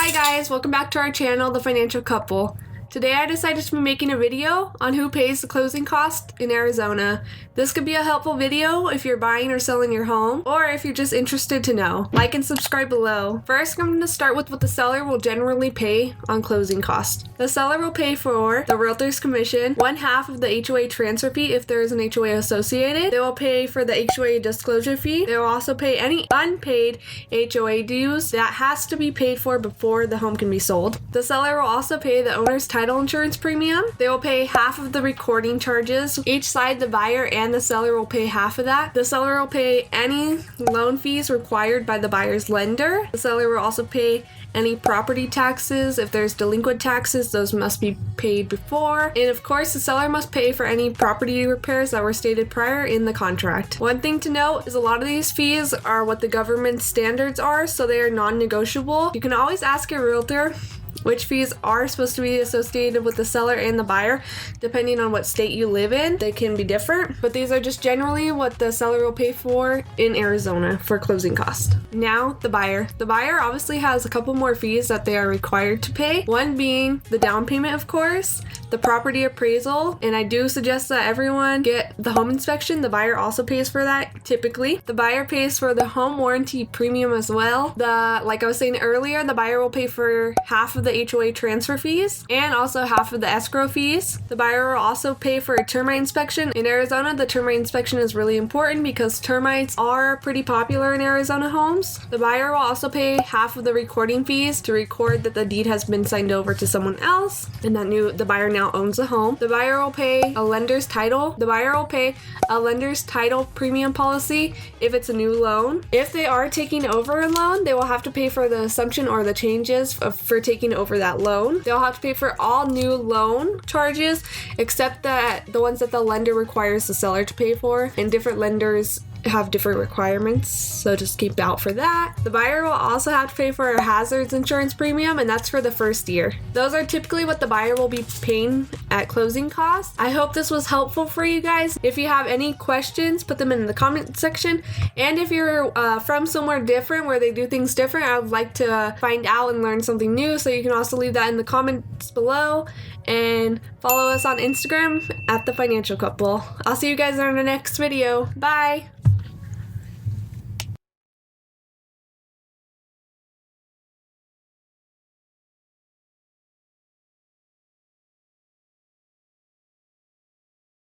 Hi guys, welcome back to our channel, The Financial Couple. Today I decided to be making a video on who pays the closing cost in Arizona. This could be a helpful video if you're buying or selling your home, or if you're just interested to know. Like and subscribe below. First, I'm going to start with what the seller will generally pay on closing costs. The seller will pay for the Realtor's Commission, 1/2 of the HOA transfer fee if there is an HOA associated. They will pay for the HOA disclosure fee. They will also pay any unpaid HOA dues that has to be paid for before the home can be sold. The seller will also pay the owner's title insurance premium. They will pay half of the recording charges. Each side, the buyer and the seller, will pay half of that. The seller will pay any loan fees required by the buyer's lender. The seller will also pay any property taxes. If there's delinquent taxes, those must be paid before. And of course, the seller must pay for any property repairs that were stated prior in the contract. One thing to note is a lot of these fees are what the government standards are, so they are non-negotiable. You can always ask your realtor which fees are supposed to be associated with the seller and the buyer. Depending on what state you live in, they can be different, but these are just generally what the seller will pay for in Arizona for closing costs. Now, the buyer. The buyer obviously has a couple more fees that they are required to pay. One being the down payment, of course, the property appraisal, and I do suggest that everyone get the home inspection. The buyer also pays for that typically. The buyer pays for the home warranty premium as well. Like I was saying earlier, the buyer will pay for half of the HOA transfer fees and also half of the escrow fees. The buyer will also pay for a termite inspection. In Arizona, the termite inspection is really important because termites are pretty popular in Arizona homes. The buyer will also pay half of the recording fees to record that the deed has been signed over to someone else and that the buyer now owns the home. The buyer will pay a lender's title. The buyer will pay a lender's title premium policy if it's a new loan. If they are taking over a loan, they will have to pay for the assumption or the changes for taking over that loan. They'll have to pay for all new loan charges except the ones that the lender requires the seller to pay for, and different lenders have different requirements, so just keep out for that. The buyer will also have to pay for a hazards insurance premium, and that's for the first year. Those are typically what the buyer will be paying at closing costs. I hope this was helpful for you guys. If you have any questions, put them in the comment section, and if you're from somewhere different where they do things different, I would like to find out and learn something new, so you can also leave that in the comments below, and follow us on Instagram at The Financial Couple. I'll see you guys in the next video. Bye!